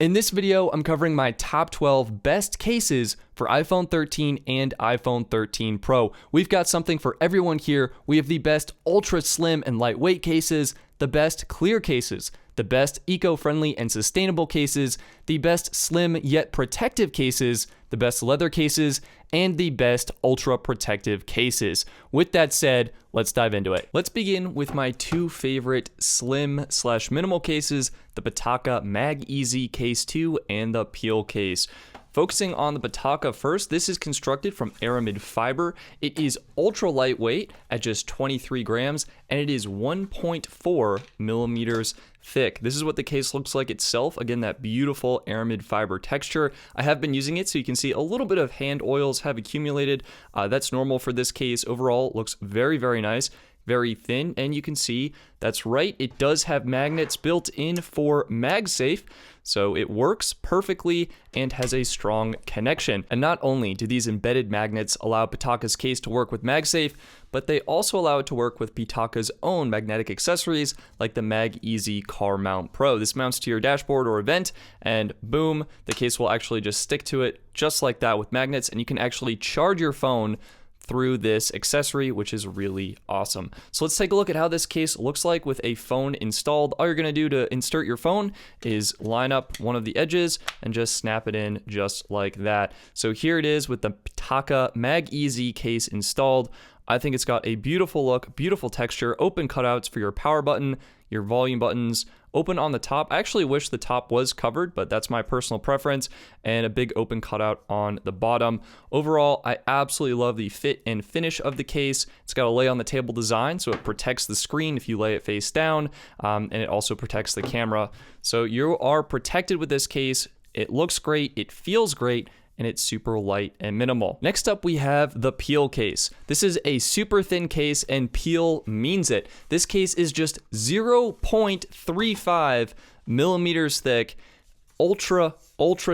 In this video, I'm covering my top 12 best cases for iPhone 13 and iPhone 13 Pro. We've got something for everyone here. We have the best ultra slim and lightweight cases, the best clear cases, the best eco-friendly and sustainable cases, the best slim yet protective cases, the best leather cases, and the best ultra protective cases. With that said, let's dive into it. Let's begin with my two favorite slim/minimal cases, the Pitaka Mag Easy Case 2 and the Peel case. Focusing on the Pitaka first, this is constructed from aramid fiber. It is ultra lightweight at just 23 grams, and it is 1.4 millimeters thick. This is what the case looks like itself. Again, that beautiful aramid fiber texture. I have been using it so you can see a little bit of hand oils have accumulated. That's normal for this case. Overall, it looks very, very nice. Very thin, and you can see that's right, it does have magnets built in for MagSafe, so it works perfectly and has a strong connection. And not only do these embedded magnets allow Pitaka's case to work with MagSafe, but they also allow it to work with Pitaka's own magnetic accessories like the Mag Easy Car Mount Pro. This mounts to your dashboard or event, and boom, the case will actually just stick to it just like that with magnets, and you can actually charge your phone through this accessory, which is really awesome. So let's take a look at how this case looks like with a phone installed. All you're gonna do to insert your phone is line up one of the edges and just snap it in just like that. So here it is with the Pitaka Mag Easy case installed. I think it's got a beautiful look, beautiful texture, open cutouts for your power button, your volume buttons, open on the top. I actually wish the top was covered, but that's my personal preference, and a big open cutout on the bottom. Overall, I absolutely love the fit and finish of the case. It's got a lay on the table design, so it protects the screen if you lay it face down, and it also protects the camera. So you are protected with this case. It looks great, it feels great, and it's super light and minimal. Next up, we have the Peel case. This is a super thin case, and Peel means it. This case is just 0.35 millimeters thick, ultra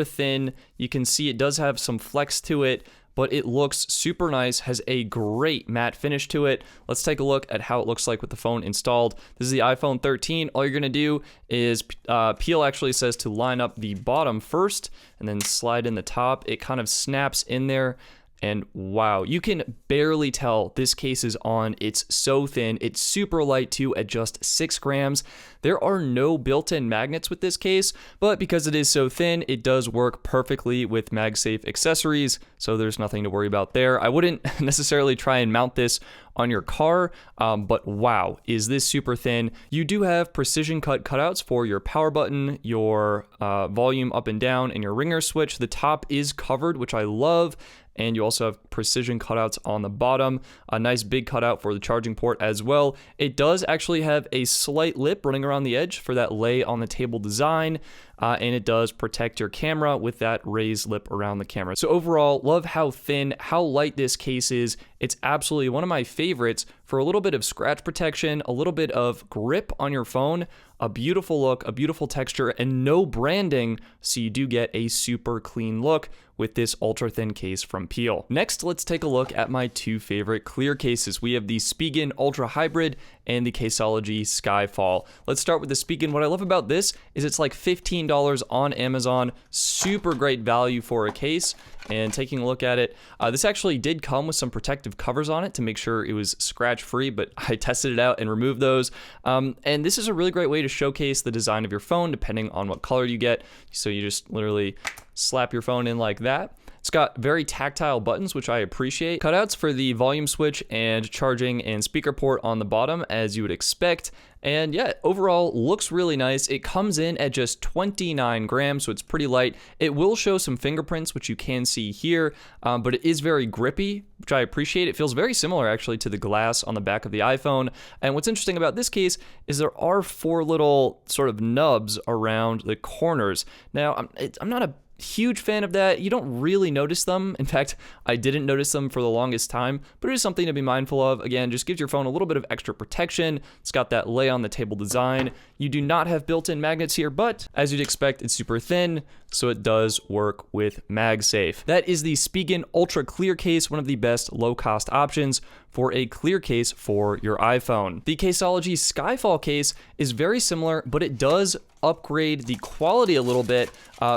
thin. You can see it does have some flex to it, but it looks super nice, has a great matte finish to it. Let's take a look at how it looks like with the phone installed. This is the iPhone 13. All you're gonna do is, Peel actually says to line up the bottom first and then slide in the top. It kind of snaps in there. And wow, you can barely tell this case is on. It's so thin. It's super light too at just 6 grams. There are no built-in magnets with this case, but because it is so thin, it does work perfectly with MagSafe accessories, so there's nothing to worry about there. I wouldn't necessarily try and mount this on your car, but wow, is this super thin. You do have precision cut cutouts for your power button, your volume up and down, and your ringer switch. The top is covered, which I love, and you also have precision cutouts on the bottom. A nice big cutout for the charging port as well. It does actually have a slight lip running around the edge for that lay on the table design, and it does protect your camera with that raised lip around the camera. So overall, love how thin, how light this case is. It's absolutely one of my favorites for a little bit of scratch protection, a little bit of grip on your phone, a beautiful look, a beautiful texture, and no branding, so you do get a super clean look with this ultra thin case from Peel. Next, let's take a look at my two favorite clear cases. We have the Spigen Ultra Hybrid and the Caseology Skyfall. Let's start with the Spigen. What I love about this is it's like $15 on Amazon. Super great value for a case. And taking a look at it, this actually did come with some protective covers on it to make sure it was scratch free, but I tested it out and removed those. And this is a really great way to showcase the design of your phone depending on what color you get. So you just literally slap your phone in like that. It's got very tactile buttons, which I appreciate. Cutouts for the volume switch and charging and speaker port on the bottom, as you would expect. And yeah, overall looks really nice. It comes in at just 29 grams, so it's pretty light. It will show some fingerprints, which you can see here, but it is very grippy, which I appreciate. It feels very similar actually to the glass on the back of the iPhone. And what's interesting about this case is there are 4 little sort of nubs around the corners. Now, I'm not a huge fan of that. You don't really notice them. In fact, I didn't notice them for the longest time, but it is something to be mindful of. Again, just gives your phone a little bit of extra protection. It's got that lay on the table design. You do not have built-in magnets here, but as you'd expect, it's super thin, so it does work with MagSafe. That is the Spigen Ultra Clear Case, one of the best low-cost options for a clear case for your iPhone. The Caseology Skyfall case is very similar, but it does upgrade the quality a little bit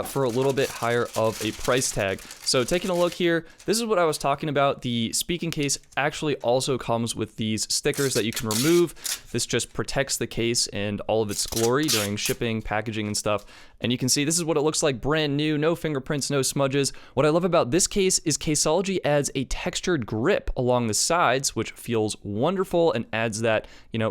for a little bit higher of a price tag. So taking a look here, this is what I was talking about. The speaking case actually also comes with these stickers that you can remove. This just protects the case and all of its glory during shipping, packaging, and stuff. And you can see this is what it looks like brand new, no fingerprints, no smudges. What I love about this case is Caseology adds a textured grip along the sides, which feels wonderful and adds that,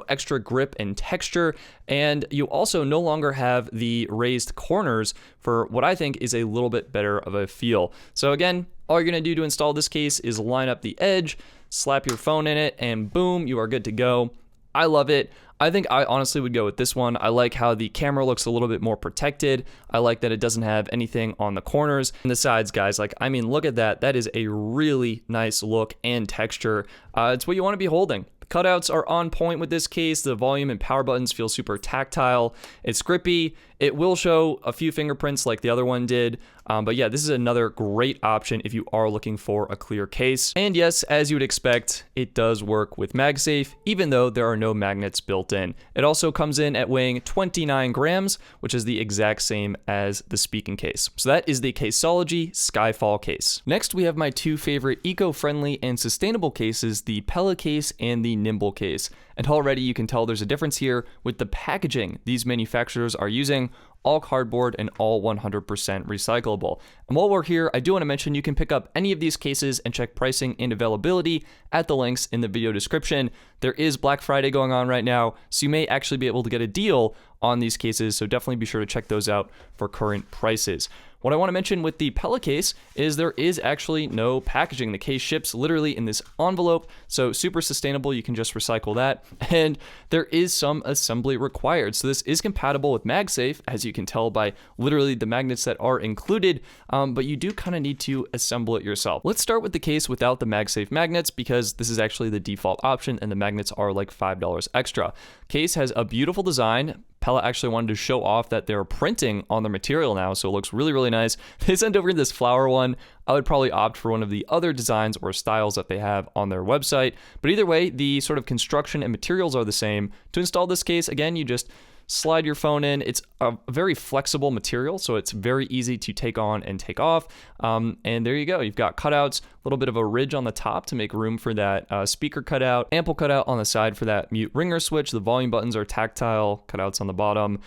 extra grip and texture. And you also no longer have the raised corners for what I think is a little bit better of a feel. So again, all you're gonna do to install this case is line up the edge, slap your phone in it, and boom, you are good to go. I love it. I think I honestly would go with this one. I like how the camera looks a little bit more protected. I like that it doesn't have anything on the corners and the sides, guys. Look at that. That is a really nice look and texture. It's what you want to be holding. The cutouts are on point with this case. The volume and power buttons feel super tactile. It's grippy. It will show a few fingerprints like the other one did. But yeah, this is another great option if you are looking for a clear case. And yes, as you would expect, it does work with MagSafe, even though there are no magnets built in. It also comes in at weighing 29 grams, which is the exact same as the speaking case. So that is the Caseology Skyfall case. Next, we have my two favorite eco-friendly and sustainable cases, the Pella case and the Nimble case. And already you can tell there's a difference here with the packaging these manufacturers are using, all cardboard and all 100% recyclable. And while we're here, I do want to mention you can pick up any of these cases and check pricing and availability at the links in the video description. There is Black Friday going on right now, so you may actually be able to get a deal on these cases, so definitely be sure to check those out for current prices. What I want to mention with the Pella case is there is actually no packaging. The case ships literally in this envelope, so super sustainable. You can just recycle that. And there is some assembly required. So this is compatible with MagSafe, as you can tell by literally the magnets that are included, but you do kind of need to assemble it yourself. Let's start with the case without the MagSafe magnets because this is actually the default option and the magnets are like $5 extra. Case has a beautiful design. Pella actually wanted to show off that they're printing on their material now, so it looks really, really nice. They sent over this flower one. I would probably opt for one of the other designs or styles that they have on their website. But either way, the sort of construction and materials are the same. To install this case, again, you just slide your phone in. It's a very flexible material, so it's very easy to take on and take off. And there you go. You've got cutouts, a little bit of a ridge on the top to make room for that speaker cutout, ample cutout on the side for that mute ringer switch. The volume buttons are tactile, cutouts on the bottom.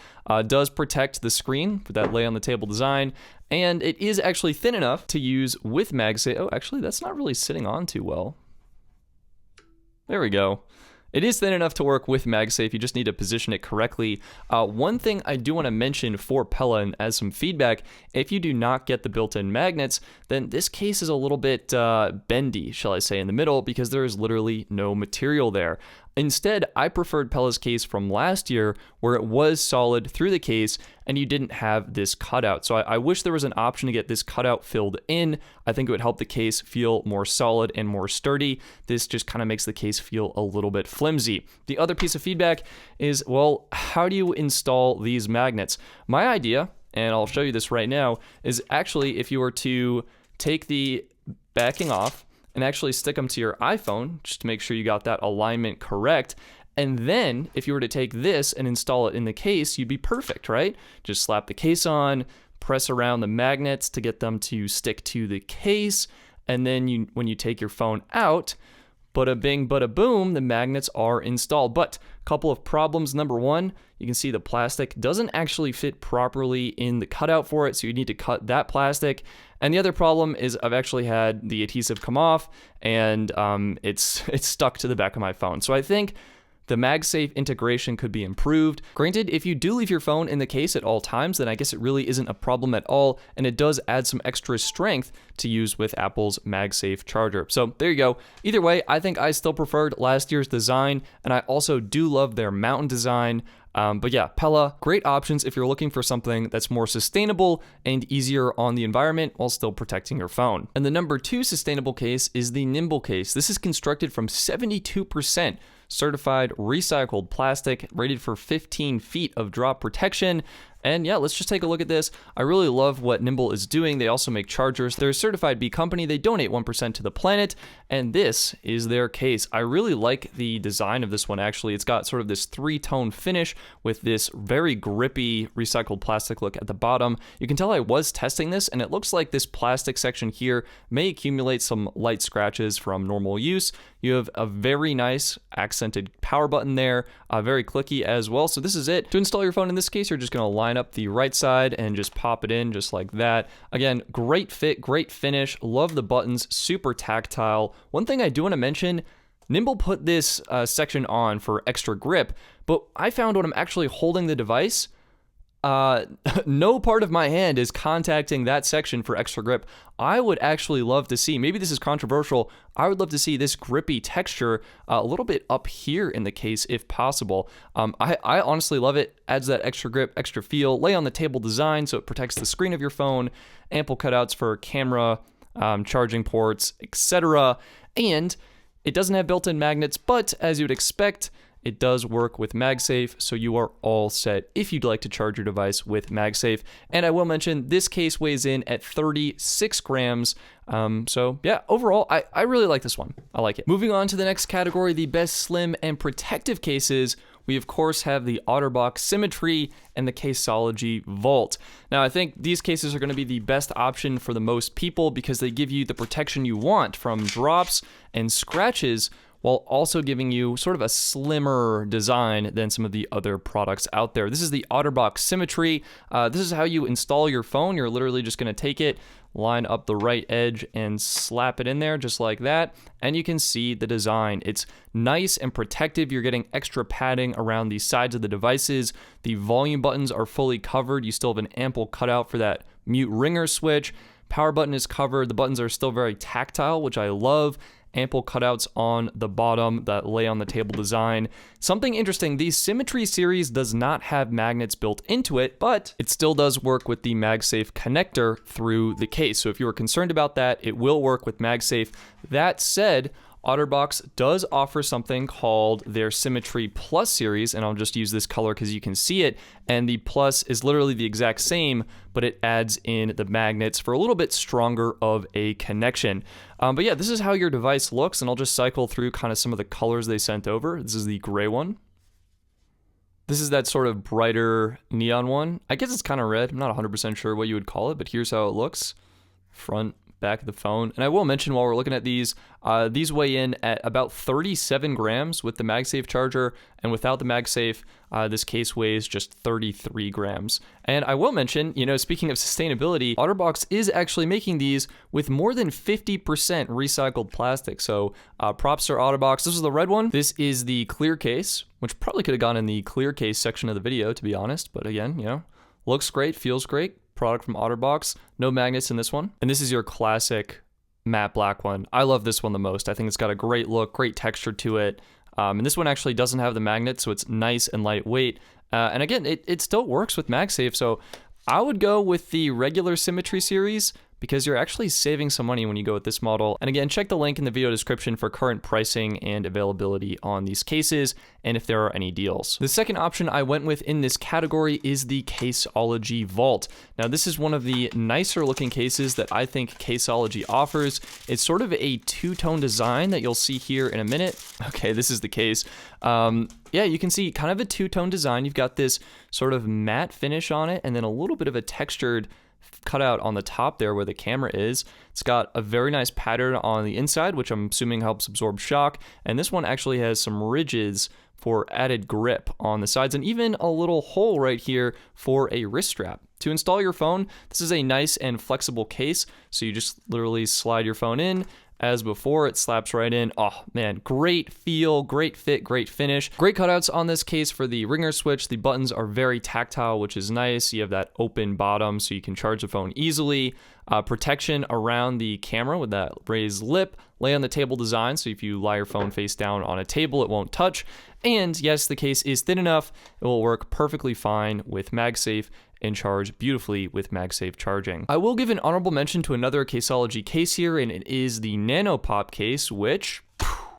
Does protect the screen for that lay on the table design. And it is actually thin enough to use with MagSafe. Oh, actually, that's not really sitting on too well. There we go. It is thin enough to work with MagSafe, you just need to position it correctly. One thing I do want to mention for Pella and as some feedback, if you do not get the built-in magnets, then this case is a little bit bendy, shall I say, in the middle because there is literally no material there. Instead, I preferred Pella's case from last year where it was solid through the case and you didn't have this cutout. So I wish there was an option to get this cutout filled in. I think it would help the case feel more solid and more sturdy. This just kind of makes the case feel a little bit flimsy. The other piece of feedback is, well, how do you install these magnets? My idea, and I'll show you this right now, is actually if you were to take the backing off and actually stick them to your iPhone just to make sure you got that alignment correct. And then if you were to take this and install it in the case, you'd be perfect, right? Just slap the case on, press around the magnets to get them to stick to the case. And then when you take your phone out, bada bing, bada boom, the magnets are installed. But a couple of problems. Number one, you can see the plastic doesn't actually fit properly in the cutout for it, so you need to cut that plastic. And the other problem is I've actually had the adhesive come off and it's stuck to the back of my phone. So I think the MagSafe integration could be improved. Granted, if you do leave your phone in the case at all times, then I guess it really isn't a problem at all, and it does add some extra strength to use with Apple's MagSafe charger. So there you go. Either way, I think I still preferred last year's design, and I also do love their mountain design. But yeah, Pella, great options if you're looking for something that's more sustainable and easier on the environment while still protecting your phone. And the number 2 sustainable case is the Nimble case. This is constructed from 72% certified recycled plastic, rated for 15 feet of drop protection. And yeah, let's just take a look at this. I really love what Nimble is doing. They also make chargers. They're a certified B company. They donate 1% to the planet, and this is their case. I really like the design of this one, actually. It's got sort of this three-tone finish with this very grippy recycled plastic look at the bottom. You can tell I was testing this, and it looks like this plastic section here may accumulate some light scratches from normal use. You have a very nice accented power button there, very clicky as well. So this is it. To install your phone in this case, you're just going to line up the right side and just pop it in just like that. Again, great fit, great finish. Love the buttons, super tactile. One thing I do want to mention, Nimble put this section on for extra grip, but I found when I'm actually holding the device, no part of my hand is contacting that section for extra grip. I would actually love to see, maybe this is controversial, I would love to see this grippy texture a little bit up here in the case if possible. I honestly love it. Adds that extra grip, extra feel. Lay on the table design so it protects the screen of your phone. Ample cutouts for camera, charging ports, etc. And it doesn't have built-in magnets, but as you would expect, it does work with MagSafe, so you are all set if you'd like to charge your device with MagSafe. And I will mention, this case weighs in at 36 grams. So yeah, overall, I really like this one. I like it. Moving on to the next category, the best slim and protective cases. We of course have the OtterBox Symmetry and the Caseology Vault. Now I think these cases are going to be the best option for the most people because they give you the protection you want from drops and scratches, while also giving you sort of a slimmer design than some of the other products out there. This is the OtterBox Symmetry. This is how you install your phone. You're literally just gonna take it, line up the right edge, and slap it in there just like that, and you can see the design. It's nice and protective. You're getting extra padding around the sides of the devices. The volume buttons are fully covered. You still have an ample cutout for that mute ringer switch. Power button is covered. The buttons are still very tactile, which I love. Ample cutouts on the bottom that lay on the table design. Something interesting, the Symmetry series does not have magnets built into it, but it still does work with the MagSafe connector through the case. So if you were concerned about that, it will work with MagSafe. That said, OtterBox does offer something called their Symmetry Plus series, and I'll just use this color because you can see it, and the Plus is literally the exact same, but it adds in the magnets for a little bit stronger of a connection. But yeah, this is how your device looks, and I'll just cycle through kind of some of the colors they sent over. This is the gray one. This is that sort of brighter neon one. I guess it's kind of red. I'm not 100% sure what you would call it, but here's how it looks. Front, back of the phone. And I will mention while we're looking at these weigh in at about 37 grams with the MagSafe charger, and without the MagSafe, this case weighs just 33 grams. And I will mention, speaking of sustainability, OtterBox is actually making these with more than 50% recycled plastic. So props to OtterBox. This is the red one. This is the clear case, which probably could have gone in the clear case section of the video, to be honest. But again, looks great, feels great. Product from OtterBox. No magnets in this one. And this is your classic matte black one. I love this one the most. I think it's got a great look, great texture to it. And this one actually doesn't have the magnet, so it's nice and lightweight. And again, it still works with MagSafe. So I would go with the regular Symmetry series because you're actually saving some money when you go with this model. And again, check the link in the video description for current pricing and availability on these cases, and if there are any deals. The second option I went with in this category is the Caseology Vault. Now, this is one of the nicer looking cases that I think Caseology offers. It's sort of a two-tone design that you'll see here in a minute. Okay, this is the case. Yeah, you can see kind of a two-tone design. You've got this sort of matte finish on it, and then a little bit of a textured cutout on the top there where the camera is. It's got a very nice pattern on the inside, which I'm assuming helps absorb shock. And this one actually has some ridges for added grip on the sides, and even a little hole right here for a wrist strap. To install your phone, this is a nice and flexible case. So you just literally slide your phone in. As before, it slaps right in. Oh man, great feel, great fit, great finish. Great cutouts on this case for the ringer switch. The buttons are very tactile, which is nice. You have that open bottom so you can charge the phone easily. Protection around the camera with that raised lip. Lay on the table design, so if you lie your phone face down on a table, it won't touch. And yes, the case is thin enough. It will work perfectly fine with MagSafe and charge beautifully with MagSafe charging. I will give an honorable mention to another Caseology case here, and it is the NanoPop case, which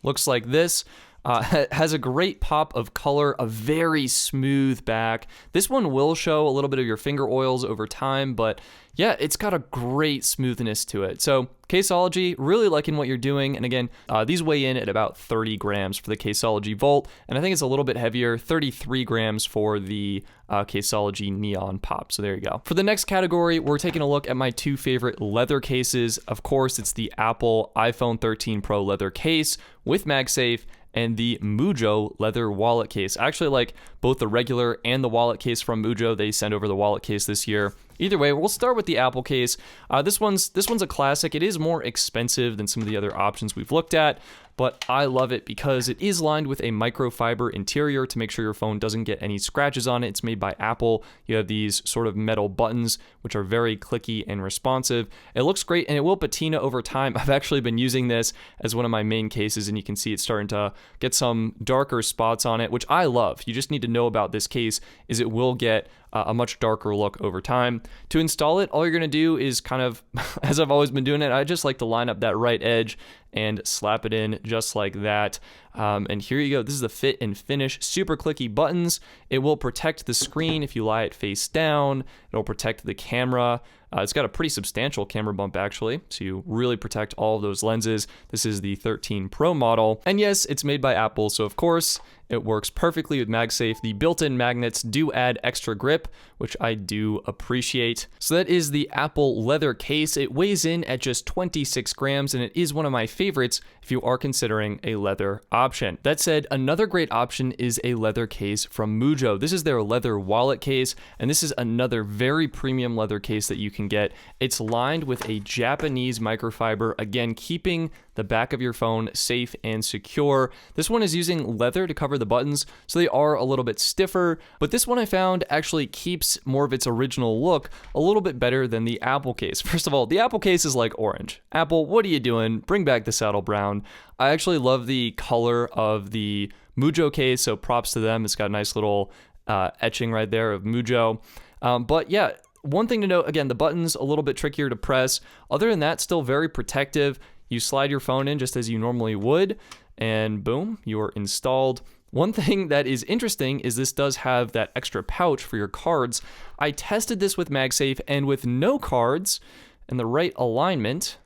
looks like this. Has a great pop of color, a very smooth back. This one will show a little bit of your finger oils over time, but yeah, it's got a great smoothness to it. So Caseology, really liking what you're doing. And again, these weigh in at about 30 grams for the Caseology Volt, and I think it's a little bit heavier, 33 grams for the Caseology Neon Pop. So there you go. For the next category, we're taking a look at my two favorite leather cases. Of course, it's the Apple iPhone 13 Pro leather case with MagSafe and the Mujo leather wallet case. I actually like both the regular and the wallet case from Mujo. They sent over the wallet case this year. Either way, we'll start with the Apple case. This one's a classic. It is more expensive than some of the other options we've looked at, but I love it because it is lined with a microfiber interior to make sure your phone doesn't get any scratches on it. It's made by Apple. You have these sort of metal buttons, which are very clicky and responsive. It looks great, and it will patina over time. I've actually been using this as one of my main cases, and you can see it's starting to get some darker spots on it, which I love. You just need to know about this case is it will get a much darker look over time. To install it, all you're gonna do is kind of, as I've always been doing it, I just like to line up that right edge and slap it in just like that. And here you go. This is the fit and finish. Super clicky buttons. It will protect the screen if you lie it face down. It'll protect the camera. It's got a pretty substantial camera bump actually, to really protect all of those lenses. This is the 13 Pro model. And yes, it's made by Apple, so of course, it works perfectly with MagSafe. The built-in magnets do add extra grip, which I do appreciate. So that is the Apple leather case. It weighs in at just 26 grams, and it is one of my favorites if you are considering a leather option. That said, another great option is a leather case from Mujo. This is their leather wallet case, and this is another very premium leather case that you can get. It's lined with a Japanese microfiber, again, keeping the back of your phone safe and secure. This one is using leather to cover the buttons, so they are a little bit stiffer, but this one I found actually keeps more of its original look a little bit better than the Apple case. First of all, the Apple case is like orange. Apple, what are you doing? Bring back the saddle brown. I actually love the color of the Mujo case, so props to them. It's got a nice little etching right there of Mujo. But yeah, one thing to note, again, the button's a little bit trickier to press. Other than that, still very protective. You slide your phone in just as you normally would, and boom, you are installed. One thing that is interesting is this does have that extra pouch for your cards. I tested this with MagSafe, and with no cards and the right alignment,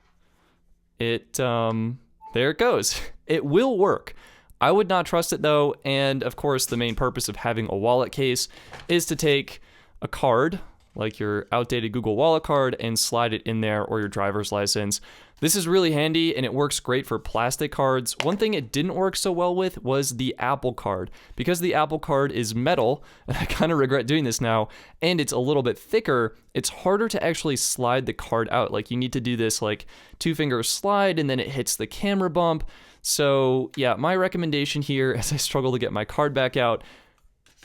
there it goes. It will work. I would not trust it though, and of course the main purpose of having a wallet case is to take a card, like your outdated Google Wallet card, and slide it in there, or your driver's license. This is really handy, and it works great for plastic cards. One thing it didn't work so well with was the Apple Card. Because the Apple Card is metal, and I kind of regret doing this now, and it's a little bit thicker, it's harder to actually slide the card out. Like, you need to do this like 2-finger slide, and then it hits the camera bump. So yeah, my recommendation here, as I struggle to get my card back out,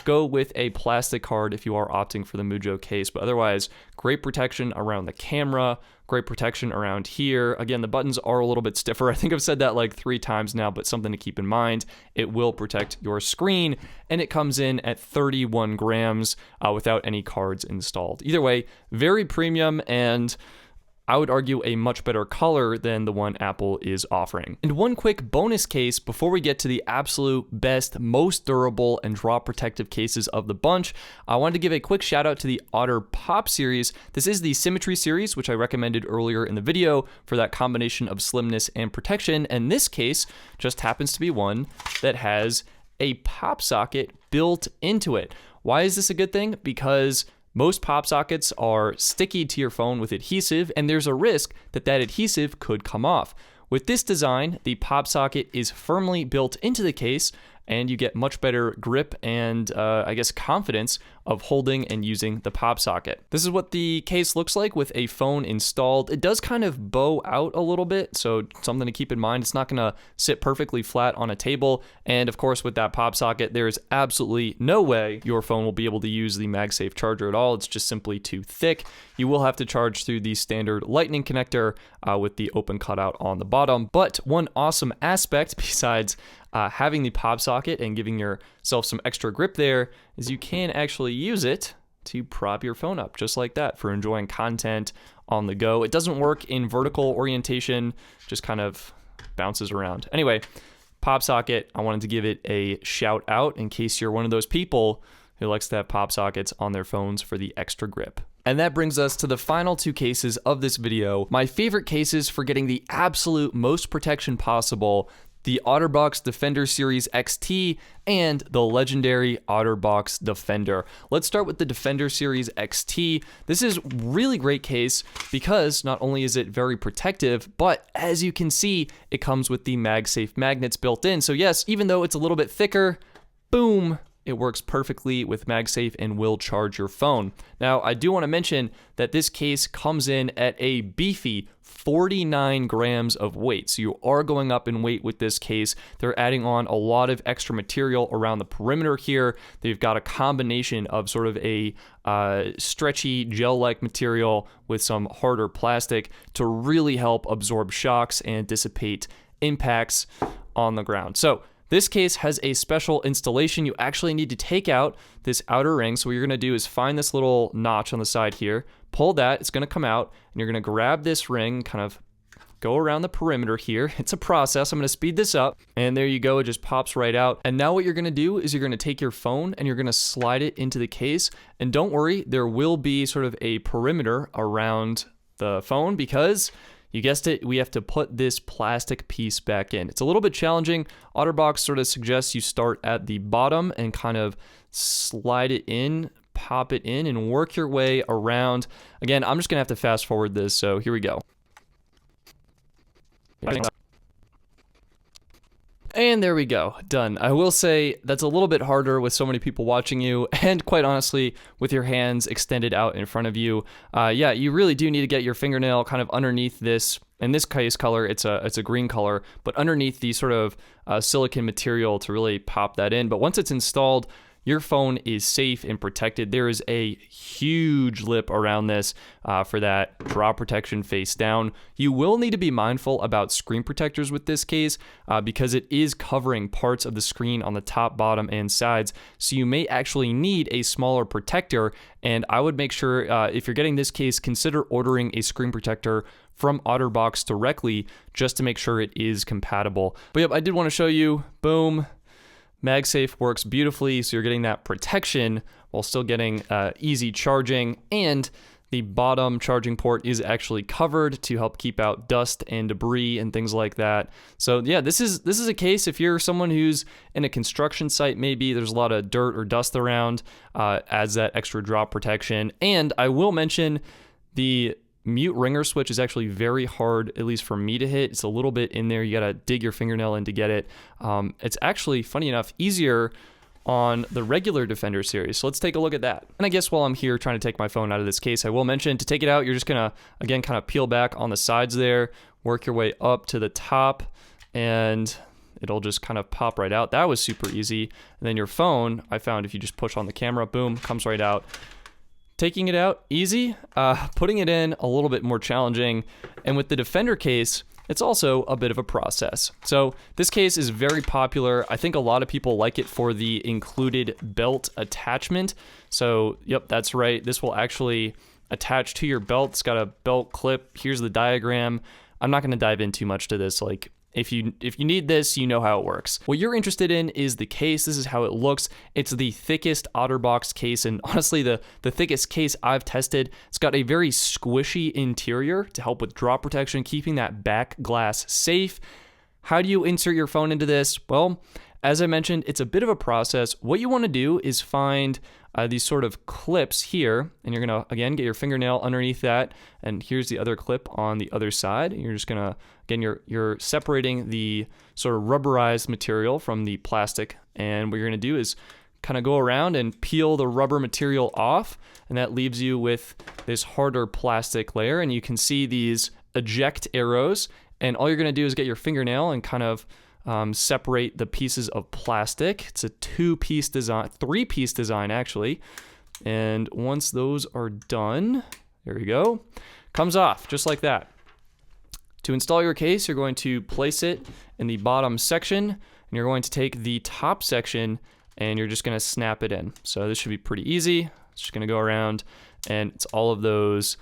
go with a plastic card if you are opting for the Mujo case. But otherwise, great protection around the camera, great protection around here. Again, the buttons are a little bit stiffer. I think I've said that like 3 times now, but something to keep in mind. It will protect your screen, and it comes in at 31 grams without any cards installed. Either way, very premium, and I would argue a much better color than the one Apple is offering. And one quick bonus case before we get to the absolute best, most durable, and drop protective cases of the bunch, I wanted to give a quick shout out to the Otter Pop series. This is the Symmetry series, which I recommended earlier in the video for that combination of slimness and protection. And this case just happens to be one that has a pop socket built into it. Why is this a good thing? Because most pop sockets are sticky to your phone with adhesive, and there's a risk that that adhesive could come off. With this design, the pop socket is firmly built into the case, and you get much better grip and I guess confidence of holding and using the pop socket. This is what the case looks like with a phone installed. It does kind of bow out a little bit, so something to keep in mind. It's not gonna sit perfectly flat on a table. And of course, with that pop socket, there is absolutely no way your phone will be able to use the MagSafe charger at all. It's just simply too thick. You will have to charge through the standard lightning connector with the open cutout on the bottom. But one awesome aspect besides having the pop socket and giving yourself some extra grip there is you can actually use it to prop your phone up just like that for enjoying content on the go. It doesn't work in vertical orientation, just kind of bounces around. Anyway, Pop socket, I wanted to give it a shout out in case you're one of those people who likes to have pop sockets on their phones for the extra grip. And that brings us to the final two cases of this video. My favorite cases for getting the absolute most protection possible: the OtterBox Defender Series XT and the legendary OtterBox Defender. Let's start with the Defender Series XT. This is really great case because not only is it very protective, but as you can see, it comes with the MagSafe magnets built in. So yes, even though it's a little bit thicker, boom, it works perfectly with MagSafe and will charge your phone. Now, I do want to mention that this case comes in at a beefy 49 grams of weight. So you are going up in weight with this case. They're adding on a lot of extra material around the perimeter here. They've got a combination of sort of a stretchy gel-like material with some harder plastic to really help absorb shocks and dissipate impacts on the ground. So this case has a special installation. You actually need to take out this outer ring. So what you're gonna do is find this little notch on the side here, pull that, it's gonna come out, and you're gonna grab this ring, kind of go around the perimeter here. It's a process. I'm gonna speed this up, and there you go, it just pops right out. And now what you're gonna do is you're gonna take your phone and you're gonna slide it into the case. And don't worry, there will be sort of a perimeter around the phone because, you guessed it, we have to put this plastic piece back in. It's a little bit challenging. OtterBox sort of suggests you start at the bottom and kind of slide it in, pop it in, and work your way around. Again, I'm just gonna have to fast forward this, so here we go. And there we go, done. I will say that's a little bit harder with so many people watching you, and quite honestly, with your hands extended out in front of you. Yeah, you really do need to get your fingernail kind of underneath this. In this case color, it's a green color, but underneath the sort of silicone material to really pop that in. But once it's installed, your phone is safe and protected. There is a huge lip around this for that drop protection face down. You will need to be mindful about screen protectors with this case because it is covering parts of the screen on the top, bottom, and sides. So you may actually need a smaller protector. And I would make sure if you're getting this case, consider ordering a screen protector from OtterBox directly just to make sure it is compatible. But yep, I did want to show you, boom. MagSafe works beautifully, so you're getting that protection while still getting easy charging, and the bottom charging port is actually covered to help keep out dust and debris and things like that. So yeah, this is a case if you're someone who's in a construction site, maybe there's a lot of dirt or dust around, adds that extra drop protection. And I will mention the mute ringer switch is actually very hard, at least for me to hit. It's a little bit in there. You gotta dig your fingernail in to get it. It's actually, funny enough, easier on the regular Defender series. So let's take a look at that. And I guess while I'm here trying to take my phone out of this case, I will mention to take it out, you're just gonna, again, kind of peel back on the sides there, work your way up to the top, and it'll just kind of pop right out. That was super easy. And then your phone, I found if you just push on the camera, boom, comes right out. Taking it out, easy. Putting it in, a little bit more challenging. And with the Defender case, it's also a bit of a process. So this case is very popular. I think a lot of people like it for the included belt attachment. So, yep, that's right. This will actually attach to your belt. It's got a belt clip. Here's the diagram. I'm not gonna dive in too much to this. Like, if you need this, you know how it works. What you're interested in is the case. This is how it looks. It's the thickest OtterBox case, and honestly, the thickest case I've tested. It's got a very squishy interior to help with drop protection, keeping that back glass safe. How do you insert your phone into this? Well, as I mentioned, it's a bit of a process. What you want to do is find these sort of clips here, and you're gonna, again, get your fingernail underneath that, and here's the other clip on the other side. And you're just gonna, again, you're separating the sort of rubberized material from the plastic, and what you're gonna do is kind of go around and peel the rubber material off, and that leaves you with this harder plastic layer, and you can see these eject arrows, and all you're gonna do is get your fingernail and kind of separate the pieces of plastic. It's a three-piece design actually. And once those are done, there you go, comes off just like that. To install your case, you're going to place it in the bottom section, and you're going to take the top section and you're just gonna snap it in. So this should be pretty easy. It's just gonna go around, and it's all of those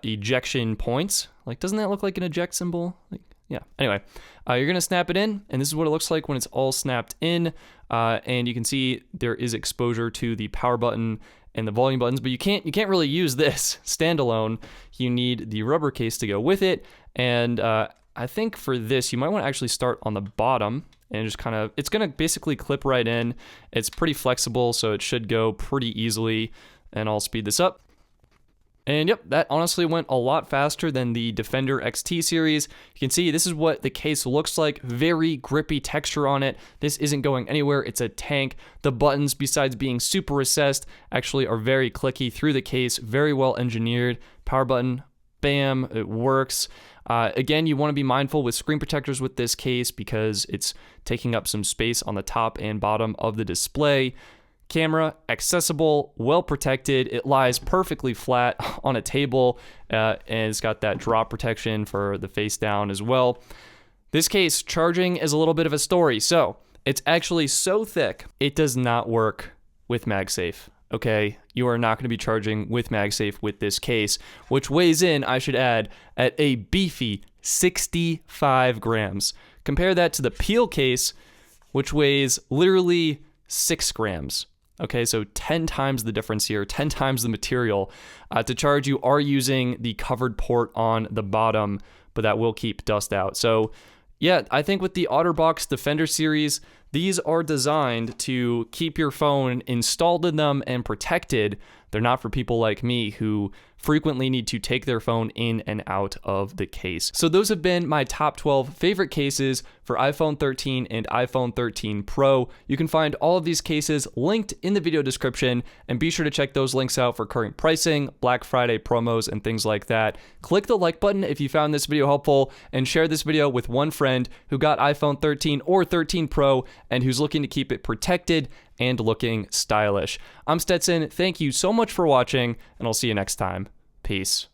ejection points. Like, doesn't that look like an eject symbol? Like, Yeah, anyway, you're going to snap it in, and this is what it looks like when it's all snapped in. And you can see there is exposure to the power button and the volume buttons, but you can't really use this standalone. You need the rubber case to go with it. And I think for this, you might want to actually start on the bottom and just kind of, it's going to basically clip right in. It's pretty flexible, so it should go pretty easily. And I'll speed this up. And yep, that honestly went a lot faster than the Defender XT series. You can see this is what the case looks like. Very grippy texture on it. This isn't going anywhere. It's a tank. The buttons, besides being super recessed, actually are very clicky through the case. Very well engineered. Power button, bam, it works. Again, you want to be mindful with screen protectors with this case because it's taking up some space on the top and bottom of the display. Camera, accessible, well protected. It lies perfectly flat on a table, and it's got that drop protection for the face down as well. This case, charging is a little bit of a story. So it's actually so thick, it does not work with MagSafe. Okay, you are not going to be charging with MagSafe with this case, which weighs in, I should add, at a beefy 65 grams. Compare that to the Peel case, which weighs literally 6 grams. Okay, so 10 times the difference here, 10 times the material. To charge, you are using the covered port on the bottom, but that will keep dust out. So yeah, I think with the OtterBox Defender series, these are designed to keep your phone installed in them and protected. They're not for people like me who frequently need to take their phone in and out of the case. So those have been my top 12 favorite cases for iPhone 13 and iPhone 13 Pro. You can find all of these cases linked in the video description, and be sure to check those links out for current pricing, Black Friday promos, and things like that. Click the like button if you found this video helpful, and share this video with one friend who got iPhone 13 or 13 Pro and who's looking to keep it protected and looking stylish. I'm Stetson. Thank you so much for watching, and I'll see you next time. Peace.